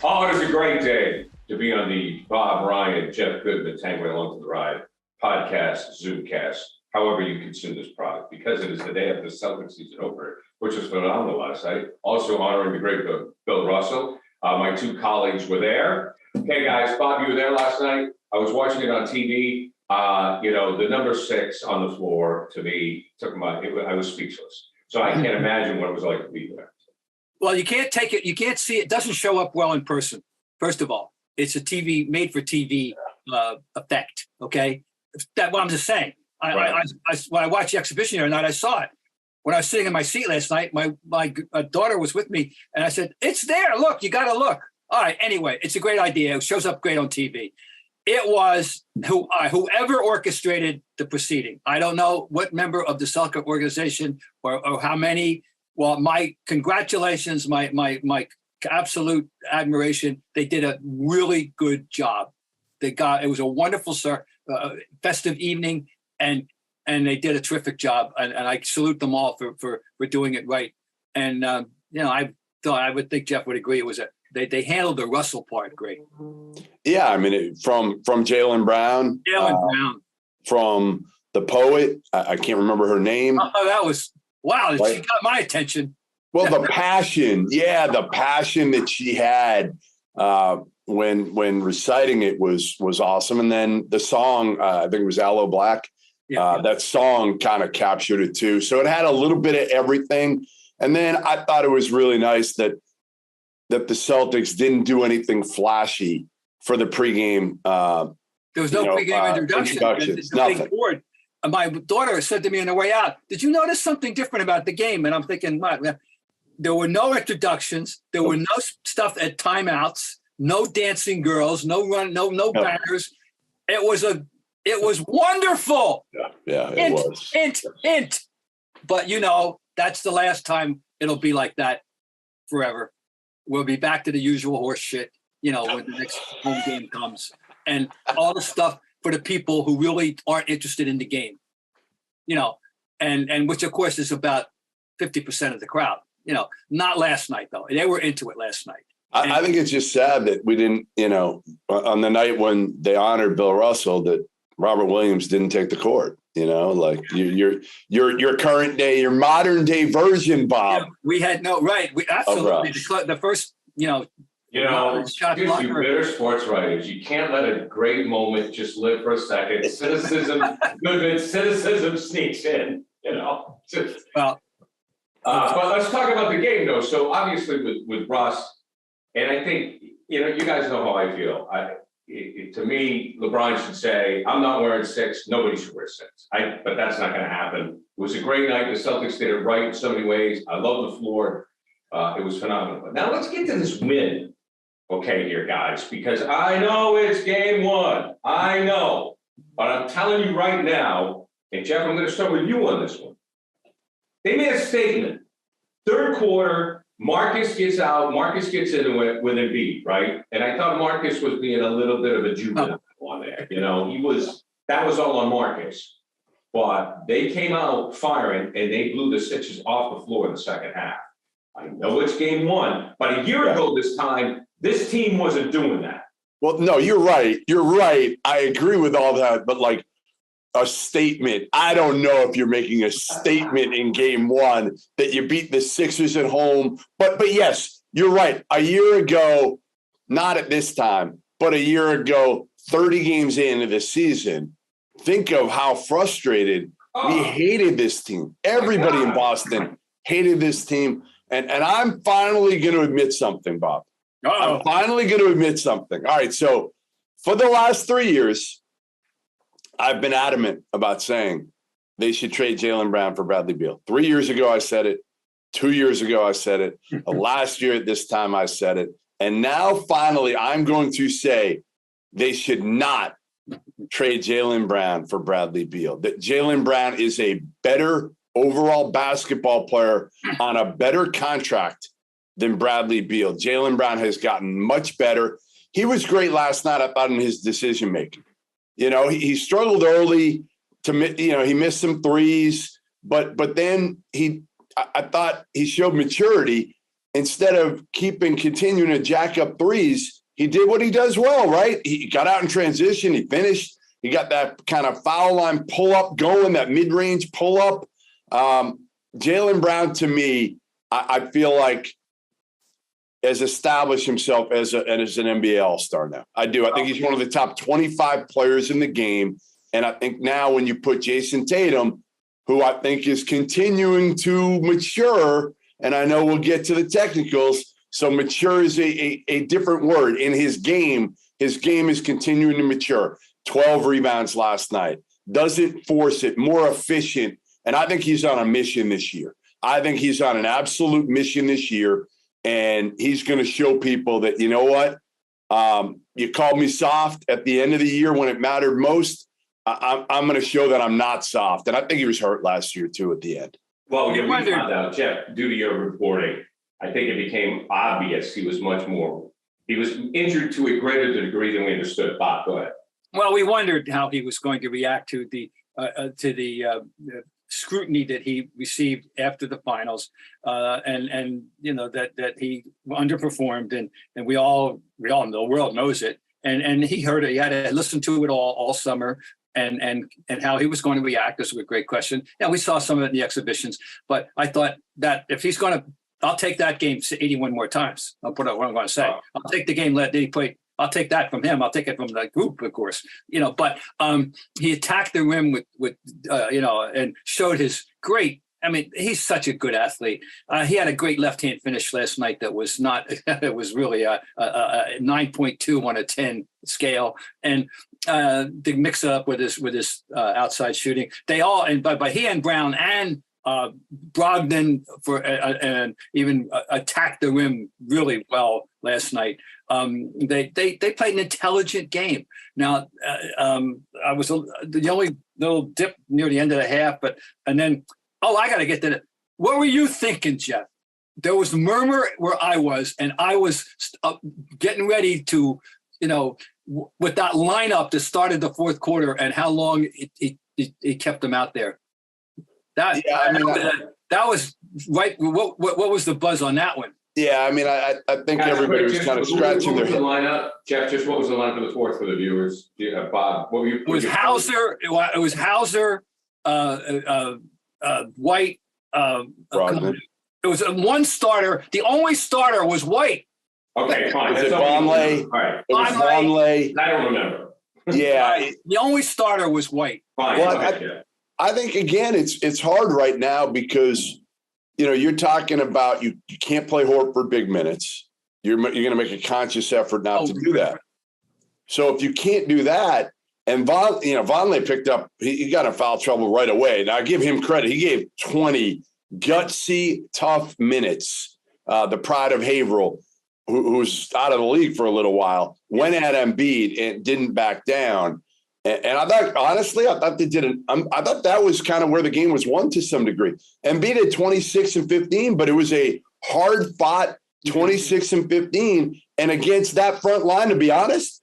Oh, it is a great day to be on the Bob Ryan, Jeff Goodman, Tanguay Along for the Ride podcast, Zoomcast, however you consume this product, because it is the day of the Celtics season opener, which was phenomenal last night. Also honoring the great Bill Russell. My two colleagues were there. Okay, guys, Bob, you were there last night. I was watching it on TV. The number 6 on the floor, to me, I was speechless. So I can't imagine what it was like to be there. Well, you can't take it. You can't see it. It doesn't show up well in person. First of all, it's a TV made for TV effect. Okay, that's what I'm just saying. Right. When I watched the exhibition the other night, I saw it. When I was sitting in my seat last night, my daughter was with me, and I said, "It's there. Look, you got to look." All right. Anyway, it's a great idea. It shows up great on TV. It was whoever orchestrated the proceeding. I don't know what member of the Celtic organization or how many. Well, my congratulations, my absolute admiration. They did a really good job. It was a wonderful festive evening, and they did a terrific job. And I salute them all for doing it right. And I would think Jeff would agree. It was they handled the Russell part great. Yeah, I mean, from Jaylen Brown. Brown. From the poet, I can't remember her name. Oh, that was. Wow, right. She got my attention. Well, the passion that she had when reciting it was awesome. And then the song, I think it was Aloe Black, that song kind of captured it too. So it had a little bit of everything. And then I thought it was really nice that the Celtics didn't do anything flashy for the pregame. There was no pregame introduction. Nothing. My daughter said to me on the way out, "Did you notice something different about the game?" And I'm thinking, there were no introductions. There were no stuff at timeouts, no dancing girls, no run, no banners. It was wonderful. Yeah, it was. Hint. But that's the last time it'll be like that forever. We'll be back to the usual horse shit, when the next home game comes. And all the stuff for the people who really aren't interested in the game, and which of course is about 50% of the crowd, not last night though. They were into it last night. I think it's just sad that we didn't, on the night when they honored Bill Russell, that Robert Williams didn't take the court, like your current day, your modern day version, Bob. Yeah, we had absolutely the first, here's you bitter sports writers. You can't let a great moment just live for a second. Goodman cynicism sneaks in, Well, but let's talk about the game, though. So obviously with Russ, and I think, you guys know how I feel. To me, LeBron should say, "I'm not wearing 6. Nobody should wear 6." But that's not going to happen. It was a great night. The Celtics did it right in so many ways. I love the floor. It was phenomenal. But now let's get to this win. Okay, here, guys, because I know it's game 1. I know. But I'm telling you right now, and Jeff, I'm going to start with you on this one. They made a statement. Third quarter, Marcus gets out. Marcus gets into it with Embiid, right? And I thought Marcus was being a little bit of a juvenile on there. That was all on Marcus. But they came out firing, and they blew the Sixers off the floor in the second half. I know it's game 1, but a year ago this time, this team wasn't doing that. Well, no, you're right. You're right. I agree with all that. But like a statement, I don't know if you're making a statement in game 1 that you beat the Sixers at home. But yes, you're right. A year ago, not at this time, but a year ago, 30 games into the season, think of how frustrated we hated this team. Everybody in Boston hated this team. And I'm finally going to admit something, Bob. I'm finally going to admit something. All right, so for the last 3 years, I've been adamant about saying they should trade Jaylen Brown for Bradley Beal. 3 years ago, I said it. 2 years ago, I said it. Last year at this time, I said it. And now, finally, I'm going to say they should not trade Jaylen Brown for Bradley Beal. That Jaylen Brown is a better overall basketball player on a better contract than Bradley Beal. Jaylen Brown has gotten much better. He was great last night, I thought, in his decision-making. He struggled early he missed some threes, but then I thought he showed maturity. Instead of continuing to jack up threes, he did what he does well, right? He got out in transition. He finished. He got that kind of foul line pull up going, that mid-range pull up. Jaylen Brown, to me, I feel like has established himself as an NBA All-Star now. I do. I think he's one of the top 25 players in the game. And I think now when you put Jayson Tatum, who I think is continuing to mature, and I know we'll get to the technicals, so mature is a different word. In his game is continuing to mature. 12 rebounds last night. Doesn't force it, more efficient. And I think he's on a mission this year. I think he's on an absolute mission this year. And he's going to show people that, you know what? You called me soft at the end of the year when it mattered most. I'm going to show that I'm not soft. And I think he was hurt last year, too, at the end. Well, we found out, Jeff, due to your reporting, I think it became obvious he was injured to a greater degree than we understood. Bob, go ahead. Well, we wondered how he was going to react to the scrutiny that he received after the finals, and that he underperformed, and we all know, the world knows it, and he heard it. He had to listen to it all summer, and how he was going to react. This was a great question. Yeah, we saw some of it in the exhibitions, but I thought that if he's going to, I'll take that game 81 more times. I'll put out what I'm going to say. Wow. I'll take the game that he played. I'll take that from him. I'll take it from the group, of course, but he attacked the rim with and showed his great. I mean, he's such a good athlete. He had a great left-hand finish last night that was not, it was really a 9.2 on a 10 scale. And to mix it up with his outside shooting, they all, but he and Brown and Brogdon and even attacked the rim really well last night. They played an intelligent game. Now, I was the only little dip near the end of the half, and then I got to get to it. What were you thinking, Jeff? There was murmur where I was, and I was getting ready to, with that lineup that started the fourth quarter and how long it kept them out there. That was right. What was the buzz on that one? Yeah, I mean, I think everybody was kind of scratching their head. Lineup, Jeff, just what was the lineup of the fourth for the viewers? Bob, what were you? It was Hauser. It was Hauser, White. It was one starter. The only starter was White. Okay, fine. Was it Vonleh? All right. It was Vonleh. I don't remember. Yeah. The only starter was White. Fine. Well, I think, again, it's hard right now because, you're talking about you can't play Horford big minutes. You're going to make a conscious effort not to do that. So if you can't do that, and Vonleh picked up, he got in foul trouble right away. Now, I give him credit. He gave 20 gutsy, tough minutes. The pride of Haverhill, who's out of the league for a little while, went at Embiid and didn't back down. And I thought, honestly, I thought that was kind of where the game was won to some degree. Embiid had 26 and 15, but it was a hard-fought 26 and 15. And against that front line, to be honest,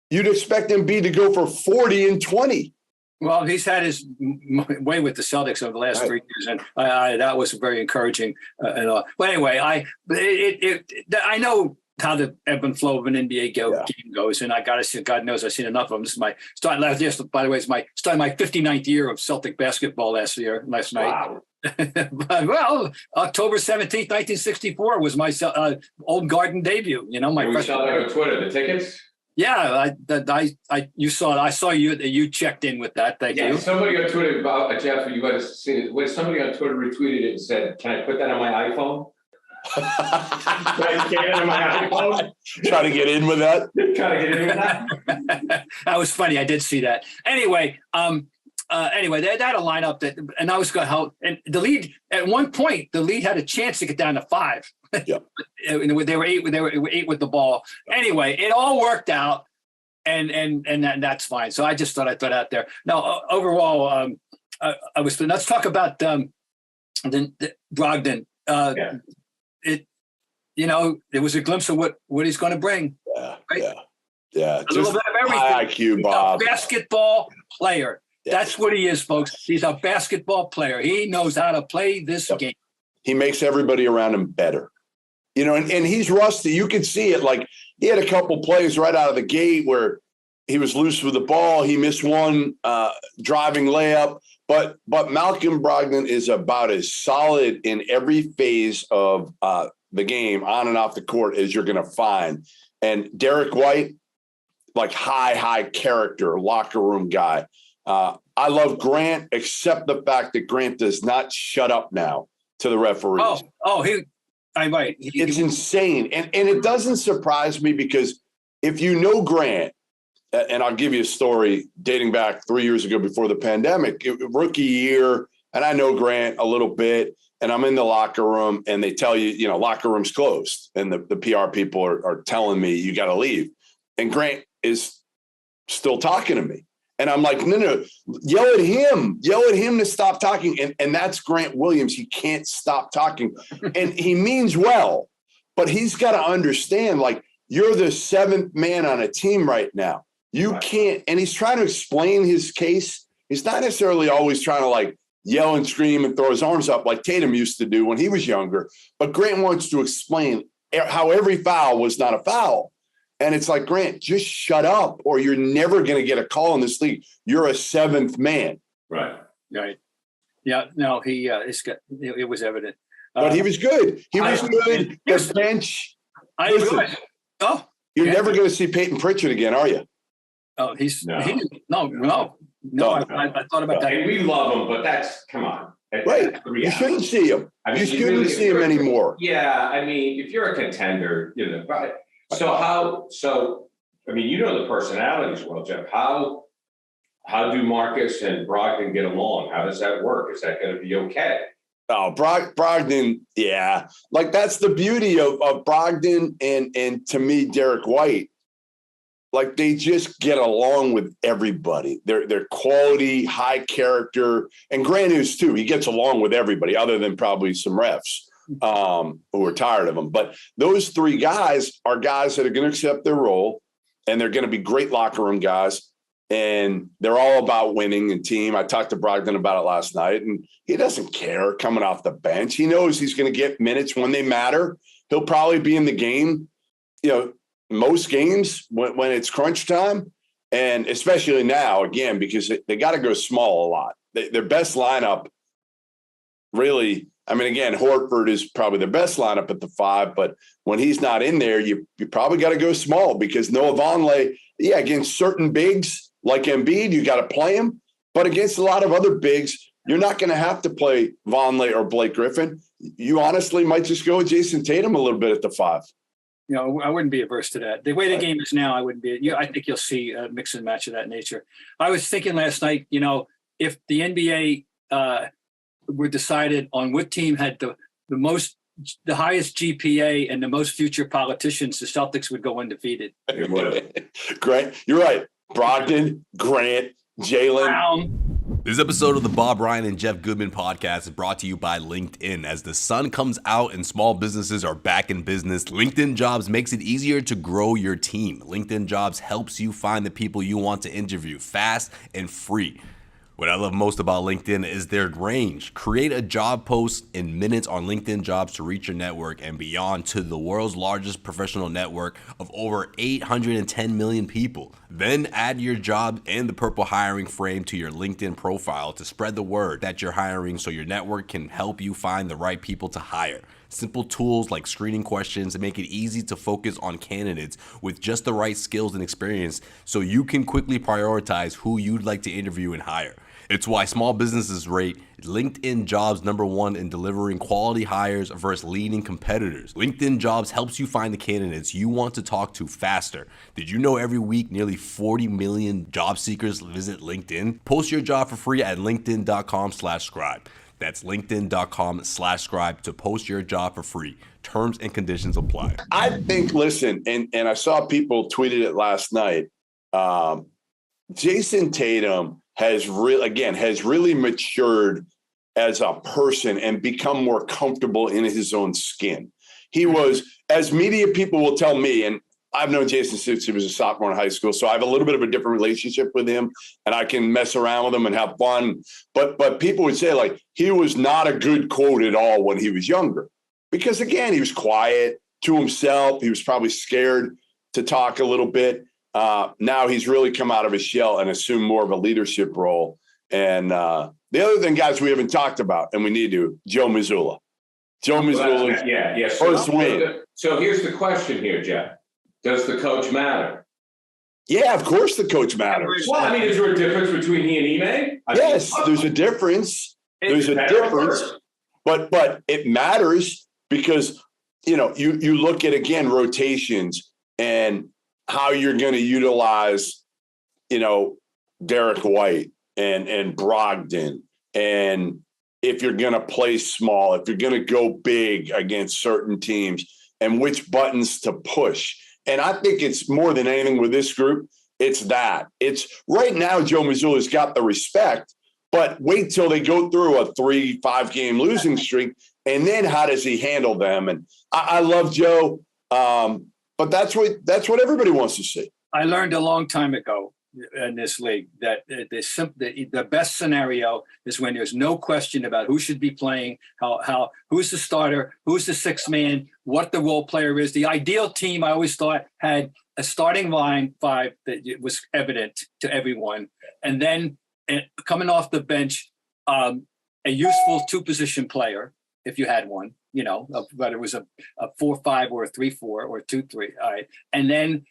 you'd expect Embiid to go for 40 and 20. Well, he's had his way with the Celtics over the last 3 years, and that was very encouraging. But anyway, I know how the ebb and flow of an NBA game goes, and I got to see. God knows I've seen enough of them. This is my starting last year. By the way, it's starting my 59th year of Celtic basketball last night. Wow. Well, October 17th, 1964 was my Old Garden debut. We saw that on Twitter. The tickets. Yeah, you saw it. I saw you checked in with that. Thank you. Somebody on Twitter, Jeff, you might have seen it. When somebody on Twitter retweeted it and said, "Can I put that on my iPhone?" Trying to get in with that. That was funny. I did see that. Anyway, they had a lineup and I was going to help. And the lead at one point, the lead had a chance to get down to 5. Yeah. They were 8 with the ball. Anyway, it all worked out, and that's fine. So I just thought I'd throw it out there. Now, overall, let's talk about the Brogdon. It was a glimpse of what he's going to bring. Yeah, right? yeah. A little bit of everything. high IQ, He's Bob. a basketball player. Yes. That's what he is, folks. He's a basketball player. He knows how to play this game. He makes everybody around him better. You know, and he's rusty. You can see it. Like, he had a couple plays right out of the gate where he was loose with the ball. He missed one driving layup. But Malcolm Brogdon is about as solid in every phase of the game, on and off the court, as you're going to find. And Derek White, like high character, locker room guy. I love Grant, except the fact that Grant does not shut up now to the referees. It's insane. And it doesn't surprise me, because if you know Grant, and I'll give you a story dating back 3 years ago before the pandemic, rookie year, and I know Grant a little bit, and I'm in the locker room, and they tell you, locker room's closed, and the PR people are telling me you got to leave. And Grant is still talking to me. And I'm like, no, yell at him to stop talking. And that's Grant Williams. He can't stop talking. And he means well, but he's got to understand, like, you're the seventh man on a team right now. You can't. And he's trying to explain his case. He's not necessarily always trying to, like, yell and scream and throw his arms up like Tatum used to do when he was younger. But Grant wants to explain how every foul was not a foul. And it's like, Grant, just shut up, or you're never going to get a call in this league. You're a seventh man. Right. Yeah. No, it was evident. But he was good. He was good. The bench. You're never going to see Peyton Pritchard again, are you? Oh, no. I thought about that. And we love him, but come on. Right. You shouldn't see him. You shouldn't see him anymore. Yeah. I mean, if you're a contender, right. So the personalities well, Jeff. How do Marcus and Brogdon get along? How does that work? Is that going to be okay? Oh, Brogdon, yeah. Like, that's the beauty of Brogdon and to me, Derek White. Like, they just get along with everybody. They're quality, high character, and Grant is too. He gets along with everybody, other than probably some refs who are tired of him. But those three guys are guys that are going to accept their role, and they're going to be great locker room guys. And they're all about winning and team. I talked to Brogdon about it last night, and he doesn't care coming off the bench. He knows he's going to get minutes when they matter. He'll probably be in the game, most games when it's crunch time. And especially now, again, because they got to go small a lot. Their best lineup really, again, Horford is probably the best lineup at the 5, but when he's not in there, you probably got to go small, because Noah Vonleh, against certain bigs like Embiid, you got to play him. But against a lot of other bigs, you're not going to have to play Vonleh or Blake Griffin. You honestly might just go with Jayson Tatum a little bit at the 5. I wouldn't be averse to that. The way the game is now, I wouldn't be. I think you'll see a mix and match of that nature. I was thinking last night, if the NBA were decided on what team had the highest GPA and the most future politicians, the Celtics would go undefeated. Great. You're right. Brogdon, Grant, Jaylen Brown. This episode of the Bob Ryan and Jeff Goodman podcast is brought to you by LinkedIn. As the sun comes out and small businesses are back in business, LinkedIn Jobs makes it easier to grow your team. LinkedIn Jobs helps you find the people you want to interview fast and free. What I love most about LinkedIn is their range. Create a job post in minutes on LinkedIn Jobs to reach your network and beyond to the world's largest professional network of over 810 million people. Then add your job and the purple hiring frame to your LinkedIn profile to spread the word that you're hiring, so your network can help you find the right people to hire. Simple tools like screening questions make it easy to focus on candidates with just the right skills and experience, so you can quickly prioritize who you'd like to interview and hire. It's why small businesses rate LinkedIn Jobs #1 in delivering quality hires versus leading competitors. LinkedIn Jobs helps you find the candidates you want to talk to faster. Did you know every week nearly 40 million job seekers visit LinkedIn? Post your job for free at linkedin.com/scribe. That's linkedin.com/scribe to post your job for free. Terms and conditions apply. I think, listen, and I saw people tweeted it last night. Jayson Tatum has really matured as a person and become more comfortable in his own skin. He was, as media people will tell me, and I've known Jayson since he was a sophomore in high school, so I have a little bit of a different relationship with him, and I can mess around with him and have fun. But people would say, like, he was not a good quote at all when he was younger. Because, again, he was quiet to himself. He was probably scared to talk a little bit. Now he's really come out of his shell and assumed more of a leadership role. And the other thing, guys, we haven't talked about, and we need to, Joe Mazzulla. Joe Mazzulla. Yeah. First win. So here's the question here, Jeff. Does the coach matter? Yeah, of course the coach matters. Well, I mean, is there a difference between he and Ime? Yes, there's a difference. There's a difference. But it matters because, you look at, again, rotations and how you're going to utilize, Derek White and Brogdon, and if you're going to play small, if you're going to go big against certain teams, and which buttons to push. And I think it's more than anything with this group, it's that. It's right now Joe Mazzulla's got the respect, but wait till they go through a 3-5 game losing streak, and then how does he handle them? And I love Joe, but that's what everybody wants to see. I learned a long time ago in this league that the best scenario is when there's no question about who should be playing, how who's the starter, who's the sixth man, what the role player is. The ideal team, I always thought, had a starting line five that was evident to everyone, and then coming off the bench, a useful two-position player if you had one. Whether it was a 4-5 or a 3-4 or a 2-3, all right, and then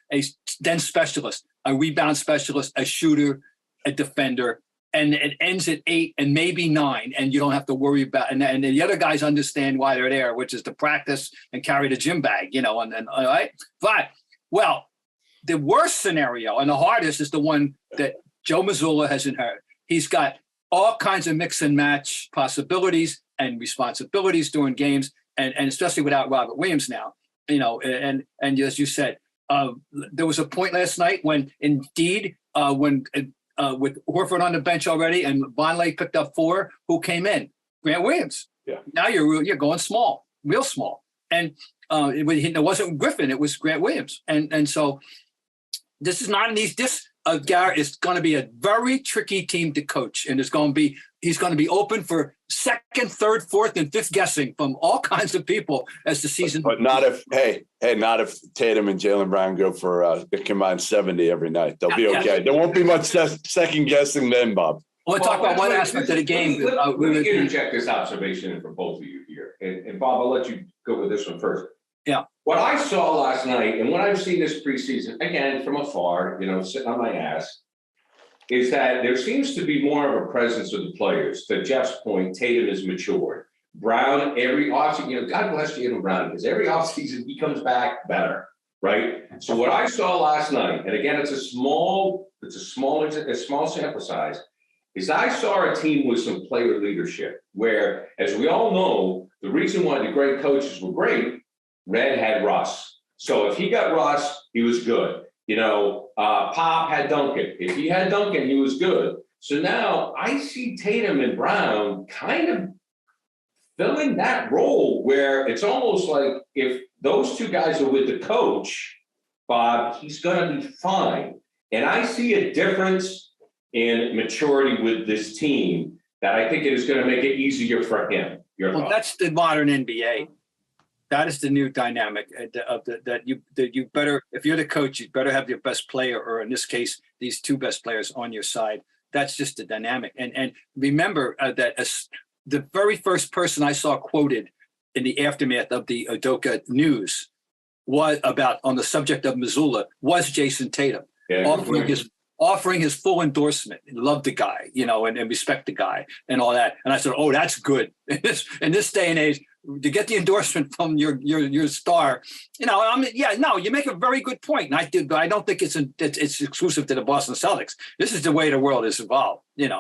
then specialist, a rebound specialist, a shooter, a defender, and it ends at 8 and maybe 9, and you don't have to worry about. And the other guys understand why they're there, which is to practice and carry the gym bag, and all right. But the worst scenario and the hardest is the one that Joe Mazzulla has inherited. He's got all kinds of mix and match possibilities and responsibilities during games, and especially without Robert Williams now, and as you said, there was a point last night when indeed, with Horford on the bench already and Vonleh picked up 4, who came in? Grant Williams. Yeah. Now you're going small, real small, and it wasn't Griffin, it was Grant Williams, and so this is not an easy. Garrett is going to be a very tricky team to coach, and he's going to be open for second, third, fourth, and fifth guessing from all kinds of people as the season. But not if not if Tatum and Jaylen Brown go for a combined 70 every night. They'll be okay. There won't be much second guessing then, Bob. We'll talk about one aspect of the game. Let me interject this observation for both of you here, and Bob, I'll let you go with this one first. Yeah. What I saw last night, and what I've seen this preseason, again, from afar, sitting on my ass, is that there seems to be more of a presence of the players. To Jeff's point, Tatum is matured. Brown, every offseason, God bless Jaylen Brown, because every offseason he comes back better, right? So what I saw last night, and again, it's a small sample size, is I saw a team with some player leadership, where, as we all know, the reason why the great coaches were great, Red had Russ. So if he got Russ, he was good. Pop had Duncan. If he had Duncan, he was good. So now I see Tatum and Brown kind of filling that role where it's almost like if those two guys are with the coach, Bob, he's going to be fine. And I see a difference in maturity with this team that I think it is going to make it easier for him. Well, that's the modern NBA. That is the new dynamic that you better, if you're the coach, you better have your best player, or in this case, these two best players on your side. That's just the dynamic. And remember that the very first person I saw quoted in the aftermath of the Udoka news was on the subject of Mazzulla was Jayson Tatum, offering his full endorsement. Love the guy, and respect the guy and all that. And I said, oh, that's good. In this day and age, to get the endorsement from your star, you make a very good point. And I don't think it's exclusive to the Boston Celtics. This is the way the world is evolved, and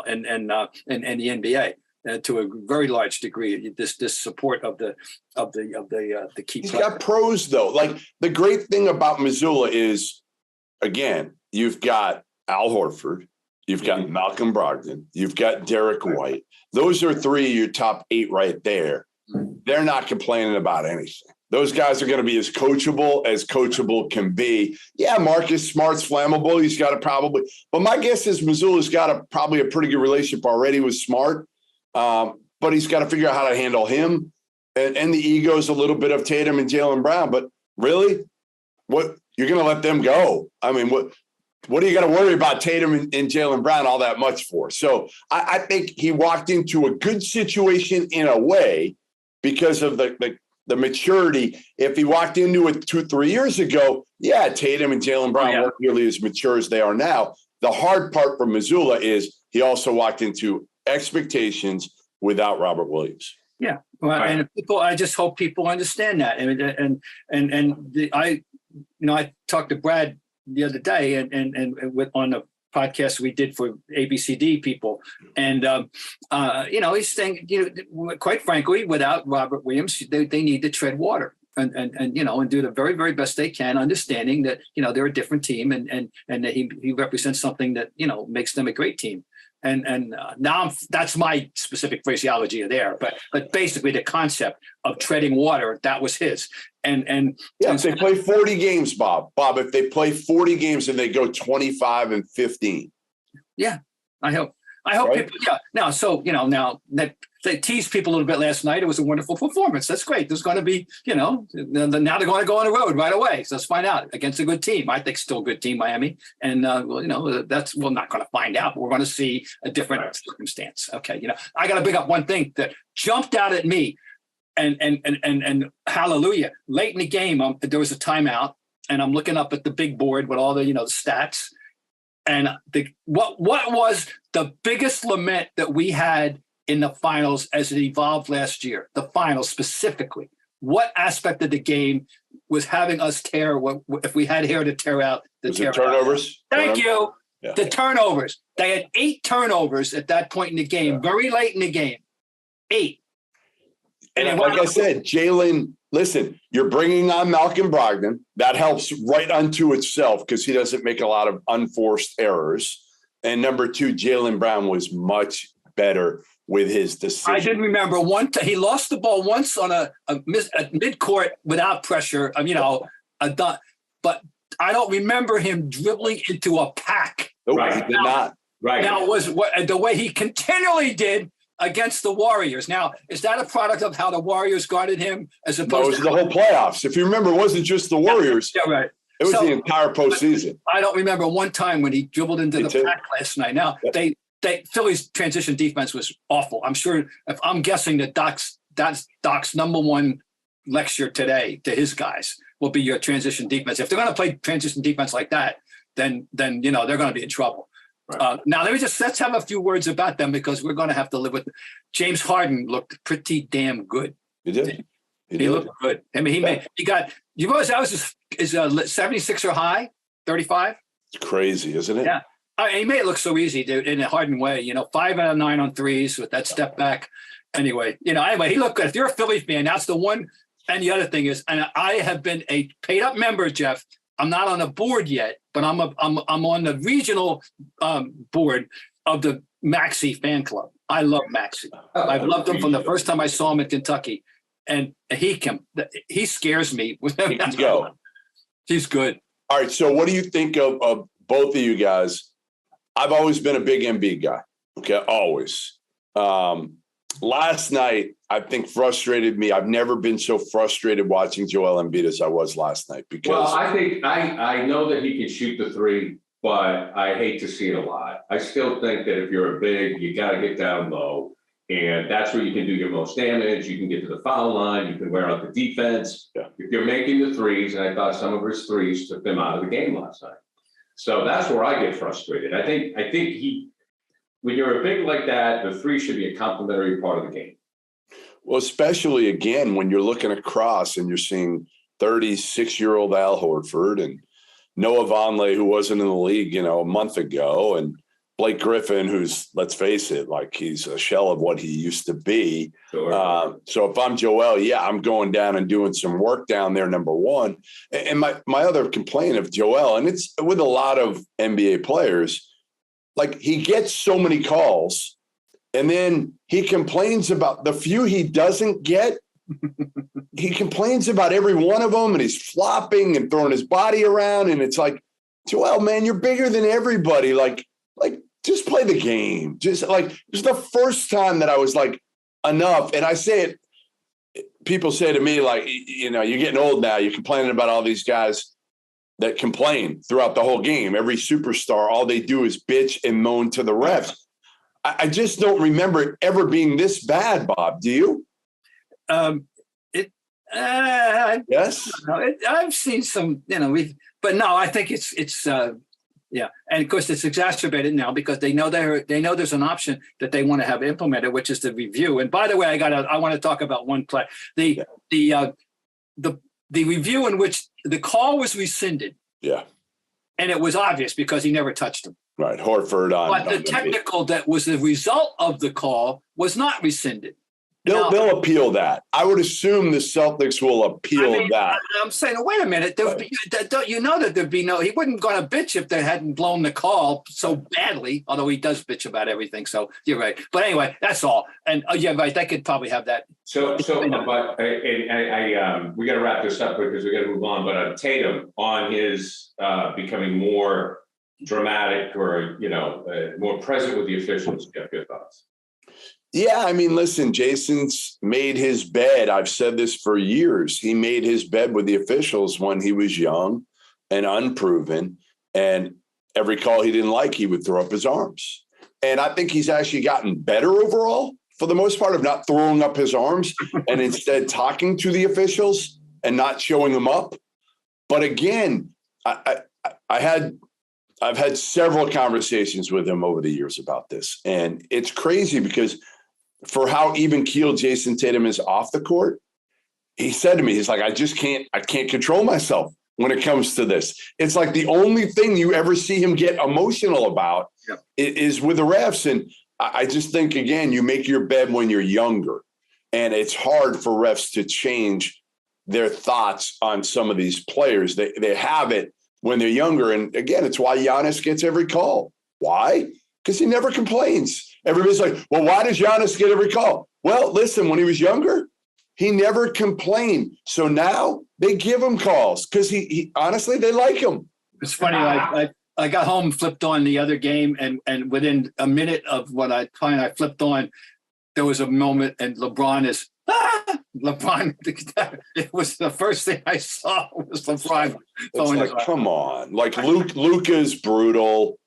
the NBA to a very large degree. This support of the key. He's got pros though. Like the great thing about Mazzulla is, again, you've got Al Horford, you've got Malcolm Brogdon, you've got Derek White. Those are 3 of your top 8 right there. They're not complaining about anything. Those guys are going to be as coachable can be. Yeah, Marcus Smart's flammable. He's got to probably, but my guess is Mazzulla's got probably a pretty good relationship already with Smart. But he's got to figure out how to handle him and the egos a little bit of Tatum and Jaylen Brown. But really, what you're going to let them go? I mean, what are you going to worry about Tatum and Jaylen Brown all that much for? So I think he walked into a good situation in a way because of the maturity. If he walked into it 2-3 years ago, yeah, Tatum and Jaylen Brown weren't really as mature as they are now. The hard part for Mazzulla is he also walked into expectations without Robert Williams. Yeah, well, and I just hope people understand that. I talked to Brad the other day, and with on the podcast we did for ABCD people, and he's saying, quite frankly, without Robert Williams, they need to tread water and do the very, very best they can, understanding that they're a different team and that he represents something that makes them a great team. And now that's my specific phraseology there, but basically the concept of treading water, that was his. If they play 40 games, Bob, if they play 40 games and they go 25-15. Yeah, I hope right? People, Now, now that they teased people a little bit last night, it was a wonderful performance. That's great. There's going to be, now they're going to go on the road right away. So let's find out against a good team. I think still a good team, Miami. And, we're not going to find out, but we're going to see a different circumstance. Okay. I got to bring up one thing that jumped out at me and hallelujah. Late in the game, there was a timeout and I'm looking up at the big board with all the, stats. And what was the biggest lament that we had in the finals as it evolved last year? The finals specifically. What aspect of the game was having us tear? If we had hair to tear out? Was it turnovers? Thank you. Yeah. The turnovers. They had 8 turnovers at that point in the game, very late in the game. 8. And like I said, Jaylen, listen, you're bringing on Malcolm Brogdon. That helps right unto itself because he doesn't make a lot of unforced errors. And number 2, Jaylen Brown was much better with his decision. I didn't remember he lost the ball once on a midcourt without pressure. But I don't remember him dribbling into a pack. Nope, he did not. Right. Now it was the way he continually did against the Warriors. Now, is that a product of how the Warriors guarded him as opposed to the whole playoffs? If you remember, it wasn't just the Warriors. Yeah, right. It was the entire postseason. I don't remember one time when he dribbled into the pack last night. Now, Philly's transition defense was awful. I'm sure if I'm guessing that that's Doc's number one lecture today to his guys will be your transition defense. If they're going to play transition defense like that, then they're going to be in trouble. Right. Now, let's have a few words about them because we're going to have to live with them. James Harden looked pretty damn good. He did. He looked good. I mean, he got, you realize that was his 76er high, 35? It's crazy, isn't it? Yeah. He made it look so easy, dude, in a Harden way. 5 out of 9 on threes with that step back. Anyway, he looked good. If you're a Philly fan, that's the one. And the other thing is, and I have been a paid up member, Jeff. I'm not on the board yet, but I'm on the regional board of the Maxey fan club. I love Maxey. I've loved him from the first time I saw him in Kentucky, and he scares me. Let's go. He's good. All right. So, what do you think of both of you guys? I've always been a big Embiid guy. Okay, always. Last night, I think frustrated me. I've never been so frustrated watching Joel Embiid as I was last night because I think I know that he can shoot the 3, but I hate to see it a lot. I still think that if you're a big, you got to get down low, and that's where you can do your most damage. You can get to the foul line. You can wear out the defense. Yeah. If you're making the 3s, and I thought some of his 3s took them out of the game last night. So that's where I get frustrated. I think when you're a big like that, the 3 should be a complementary part of the game. Well, especially, again, when you're looking across and you're seeing 36-year-old Al Horford and Noah Vonleh, who wasn't in the league, a month ago, and Blake Griffin, who's, let's face it, like he's a shell of what he used to be. Sure. So if I'm Joel, I'm going down and doing some work down there, number one. And my other complaint of Joel, and it's with a lot of NBA players, like he gets so many calls and then he complains about the few he doesn't get. he complains about every one of them, and he's flopping and throwing his body around. And it's like, Joel, man, you're bigger than everybody. Like, just play the game. Just like, it was the first time that I was like, enough. And I say it, people say to me, like, you know, you're getting old now. You're complaining about all these guys that complain throughout the whole game. Every superstar, all they do is bitch and moan to the refs. I just don't remember it ever being this bad, Bob. Do you? Yes. I've seen some, you know, but no, I think it's yeah. And of course it's exacerbated now because they know there's an option that they want to have implemented, which is the review. And by the way, I want to talk about one play. The review in which the call was rescinded. Yeah. And it was obvious because he never touched him. Right. Horford on. But the technical that was the result of the call was not rescinded. They'll appeal that. I would assume the Celtics will appeal that. I'm saying, wait a minute. You know that there'd be he wouldn't going to bitch if they hadn't blown the call so badly, although he does bitch about everything. So you're right. But anyway, that's all. And yeah, right. They could probably have that. But we got to wrap this up because we got to move on. But Tatum on his becoming more dramatic or, you know, more present with the officials. Jeff, your thoughts? Yeah, I mean, listen, Jayson's made his bed. I've said this for years. He made his bed with the officials when he was young and unproven. And every call he didn't like, he would throw up his arms. And I think he's actually gotten better overall, for the most part, of not throwing up his arms and instead talking to the officials and not showing them up. But again, I've had several conversations with him over the years about this. And it's crazy because for how even keeled Jayson Tatum is off the court, he said to me, he's like, I can't control myself when it comes to this. It's like the only thing you ever see him get emotional about is with the refs. And I just think, again, you make your bed when you're younger, and it's hard for refs to change their thoughts on some of these players. They have it when they're younger. And again, it's why Giannis gets every call. Why? Because he never complains. Everybody's like, well, why does Giannis get every call? Well, listen, when he was younger, he never complained. So now they give him calls because he honestly, they like him. It's funny. I got home, flipped on the other game, and within a minute of what I flipped on, there was a moment, and LeBron is, LeBron, it was the first thing I saw was LeBron. It's like, come on. Like Luka's brutal.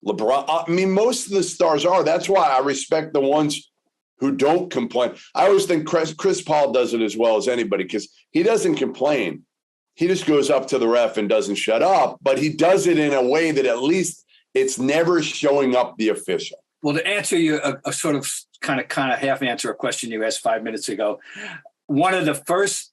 LeBron, I mean, most of the stars are. That's why I respect the ones who don't complain. I always think Chris Paul does it as well as anybody because he doesn't complain. He just goes up to the ref and doesn't shut up, but he does it in a way that at least it's never showing up the official. Well, to answer you a sort of kind of half answer a question you asked 5 minutes ago, one of the first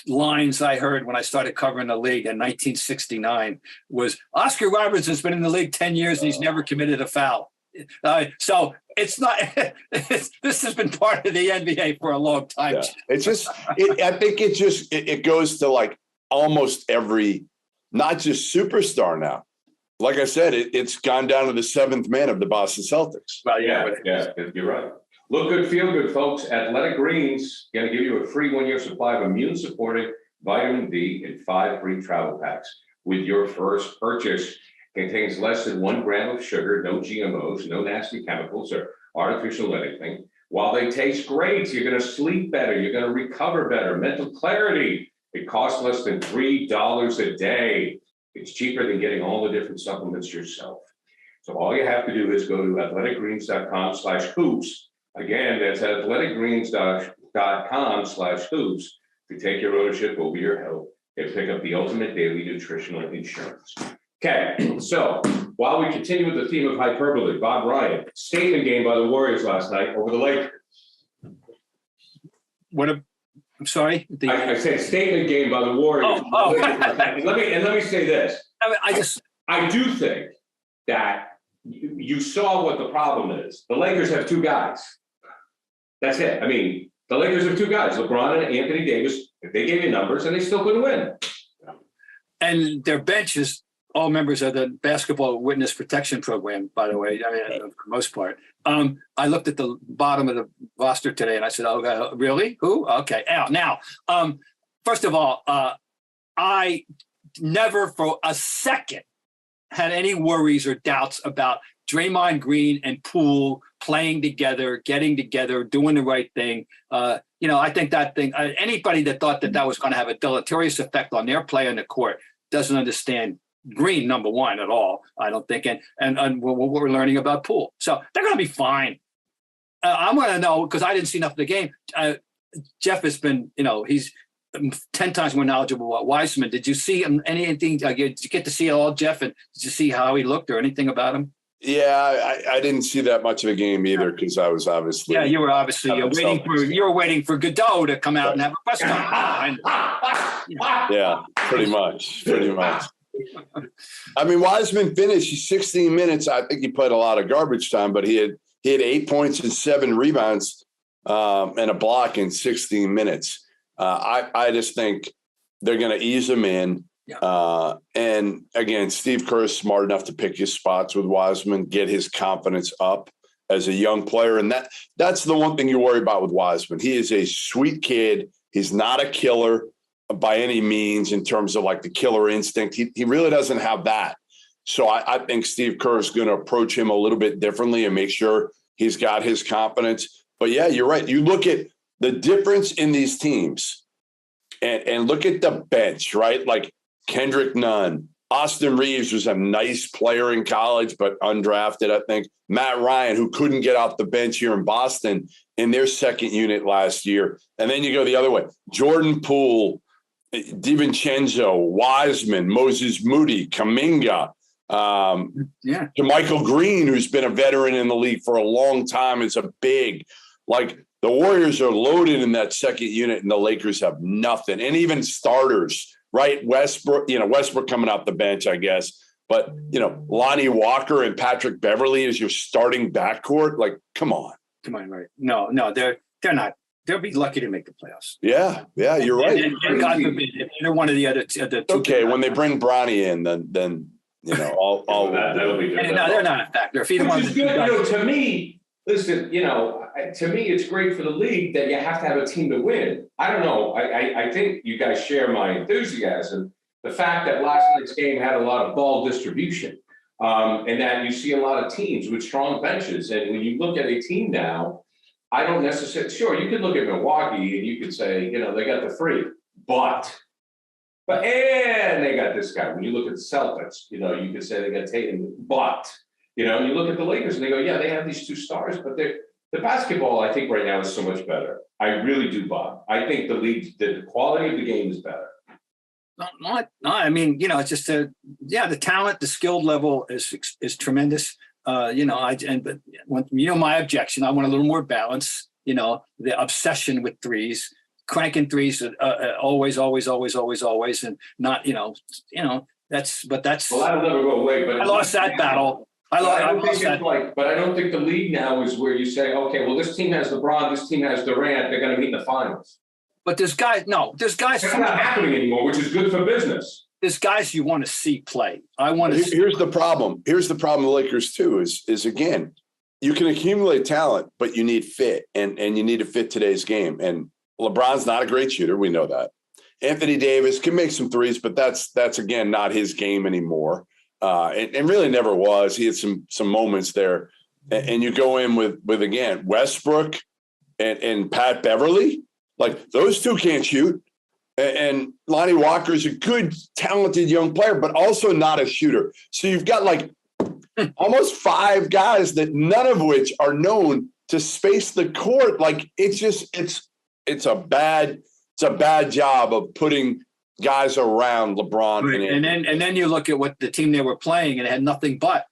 lines I heard when I started covering the league in 1969 was Oscar Robertson's been in the league 10 years and he's never committed a foul. So it's not. This has been part of the NBA for a long time. Yeah. It's just. I think it goes to like almost every, not just superstar now. Like I said, it's gone down to the seventh man of the Boston Celtics. Well, yeah, you're right. Look good, feel good, folks. Athletic Greens going to give you a free 1-year supply of immune-supporting vitamin D in 5 free travel packs with your first purchase. Contains less than 1 gram of sugar, no GMOs, no nasty chemicals or artificial anything. While they taste great, you're going to sleep better. You're going to recover better. Mental clarity. It costs less than $3 a day. It's cheaper than getting all the different supplements yourself. So all you have to do is go to athleticgreens.com/hoops. Again, that's athleticgreens.com/hoops to take your ownership over your health and pick up the ultimate daily nutritional insurance. Okay, so while we continue with the theme of hyperbole, Bob Ryan, statement game by the Warriors last night over the Lakers. I'm sorry? I said statement game by the Warriors. Let me say this. I do think that you saw what the problem is. The Lakers have 2 guys. That's it. I mean, the Lakers have 2 guys, LeBron and Anthony Davis. If they gave you numbers, and they still couldn't win. And their bench is all members of the basketball witness protection program, by the way. I mean, for the most part. I looked at the bottom of the roster today and I said, "Oh, God, really? Who? Okay." Now, first of all, I never for a second had any worries or doubts about Draymond Green and Poole playing together, getting together, doing the right thing. I think that thing, anybody that thought that was going to have a deleterious effect on their play on the court doesn't understand Green, number one, at all, I don't think. And what we're learning about Poole. So they're going to be fine. I want to know, because I didn't see enough of the game. Jeff has been, he's 10 times more knowledgeable about Wiseman. Did you see him, anything? Did you get to see it all, Jeff? And did you see how he looked or anything about him? Yeah, I didn't see that much of a game either because I was obviously. Yeah, you were obviously waiting for Godot to come out and have a press conference. Yeah, pretty much. I mean, Wiseman finished 16 minutes. I think he played a lot of garbage time, but he had 8 points and 7 rebounds and a block in 16 minutes. I just think they're going to ease him in. Yeah. And again, Steve Kerr is smart enough to pick his spots with Wiseman, get his confidence up as a young player. And that's the one thing you worry about with Wiseman. He is a sweet kid. He's not a killer by any means in terms of like the killer instinct. He really doesn't have that. So I think Steve Kerr is going to approach him a little bit differently and make sure he's got his confidence. But yeah, you're right. You look at the difference in these teams and look at the bench, right? Like Kendrick Nunn, Austin Reeves was a nice player in college, but undrafted, I think. Matt Ryan, who couldn't get off the bench here in Boston in their second unit last year. And then you go the other way. Jordan Poole, DiVincenzo, Wiseman, Moses Moody, Kuminga, Michael Green, who's been a veteran in the league for a long time, is a big, like the Warriors are loaded in that second unit and the Lakers have nothing. And even starters, right? Westbrook coming off the bench, I guess. But, Lonnie Walker and Patrick Beverly is your starting backcourt. Like, come on. Right. No, they're not. They'll be lucky to make the playoffs. Yeah, you're right. And God forbid, if they're one of the other two. Okay, when they bring Bronny in, then all that'll be good. No, they're not a factor. If either one is good, to me, listen, to me, it's great for the league that you have to have a team to win. I don't know. I think you guys share my enthusiasm. The fact that last night's game had a lot of ball distribution, and that you see a lot of teams with strong benches. And when you look at a team now, I don't necessarily, sure, you could look at Milwaukee and you could say, they got the free, but they got this guy. When you look at the Celtics, you could say they got Tatum, but, you look at the Lakers and they go, yeah, they have these two stars, but the basketball, I think right now is so much better. I really do, Bob. I think the quality of the game is better. No, I mean, it's just the talent, the skilled level is tremendous. But my objection, I want a little more balance. The obsession with threes, cranking threes, always, and not, that's. Well, that'll never go away. But I lost that battle. But I don't think the league now is where you say, okay, well, this team has LeBron, this team has Durant, they're going to meet in the finals. But there's guys. It's not happening anymore, which is good for business. There's guys you want to see play. Here's the problem. Here's the problem with Lakers too is again, you can accumulate talent, but you need fit, and you need to fit today's game. And LeBron's not a great shooter. We know that. Anthony Davis can make some threes, but that's again not his game anymore. And really never was. He had some moments there, and you go in with again Westbrook and Pat Beverly. Like those two can't shoot. And Lonnie Walker is a good, talented young player, but also not a shooter. So you've got like almost 5 guys that none of which are known to space the court. Like it's a bad job of putting guys around LeBron. Right. And then you look at what the team they were playing and it had nothing but,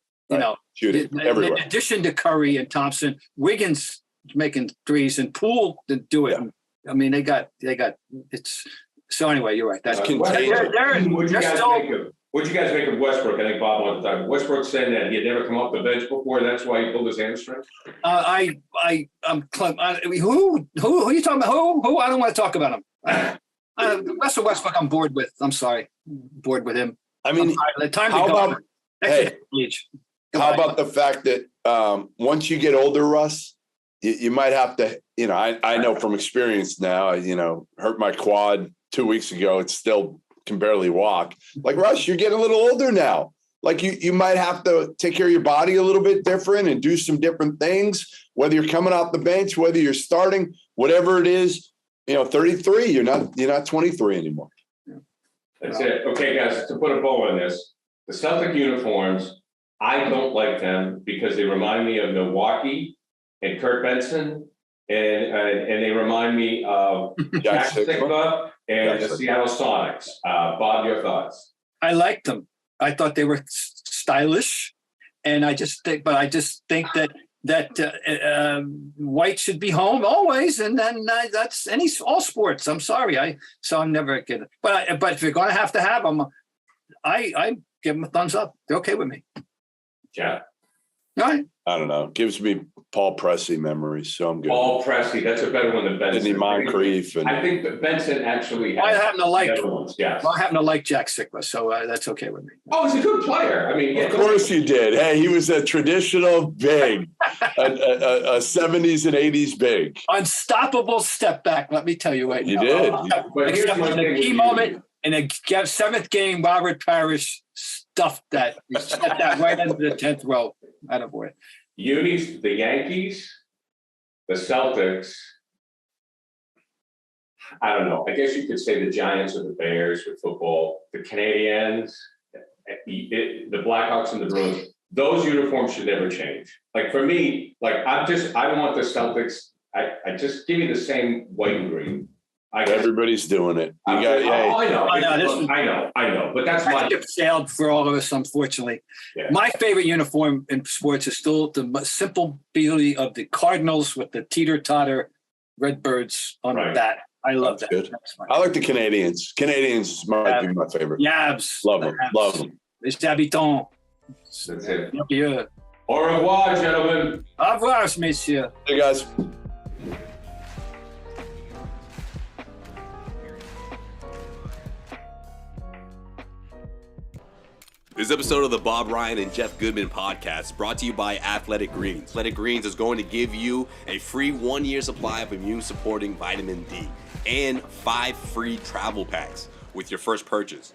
shooting everywhere. In addition to Curry and Thompson, Wiggins making threes and Poole didn't do it. Yeah. I mean, they got it's. So anyway, you're right. That's what'd you guys make of Westbrook? I think Bob wanted to talk. Westbrook saying that he had never come off the bench before. That's why he pulled his hamstring. Who are you talking about? Who? I don't want to talk about him. Russell Westbrook, I'm bored with. I'm sorry, bored with him. I mean, The time how to go. about- hey, how about the fact that once you get older, Russ, you might have to, I know from experience now, hurt my quad 2 weeks ago. It still can barely walk. Like, Russ, you're getting a little older now. Like you might have to take care of your body a little bit different and do some different things, whether you're coming off the bench, whether you're starting, whatever it is, 33, you're not 23 anymore. That's it. Okay, guys, to put a bow on this, the Celtic uniforms, I don't like them because they remind me of Milwaukee and Kurt Benson, and they remind me of Jack Sikma and the Seattle Sonics. Bob, your thoughts? I liked them. I thought they were stylish, and I just think that white should be home always, and then that's all sports. I'm sorry, I'm never get it. But if you're going to have them, I give them a thumbs up. They're okay with me. Yeah. All right. I don't know. Gives me Paul Pressey memories, so I'm good. Paul Pressey, that's a better one than Benson. Sidney Moncrief. I think that Benson actually I has happen to like. better ones. Yes. I happen to like Jack Sikma, so that's okay with me. Oh, he's a good player. I mean, Of course you did. Hey, he was a traditional big, a 70s and 80s big. Unstoppable step back. Let me tell you right You now. did. But here's Except my in thing a with key you. moment in a seventh game, Robert Parrish stuffed that. He set that right into the 10th row. Attaboy. Unis, the Yankees, the Celtics. I don't know. I guess you could say the Giants or the Bears with football. The Canadiens, the Blackhawks and the Bruins. Those uniforms should never change. Like for me, I want the Celtics. I just give me the same white and green. Everybody's doing it. I know. But that's my Ship sailed for all of us, unfortunately. Yeah. My favorite uniform in sports is still the simple beauty of the Cardinals with the teeter-totter red birds on the bat. I love that. Good. I like the Canadians. Canadians might be my favorite. Yabs. Love them. Love them. Les habitants. That's it. Yeah. Au revoir, gentlemen. Au revoir, messieurs. Hey, guys. This episode of the Bob Ryan and Jeff Goodman podcast is brought to you by Athletic Greens. Athletic Greens is going to give you a free 1-year supply of immune-supporting vitamin D and 5 free travel packs with your first purchase.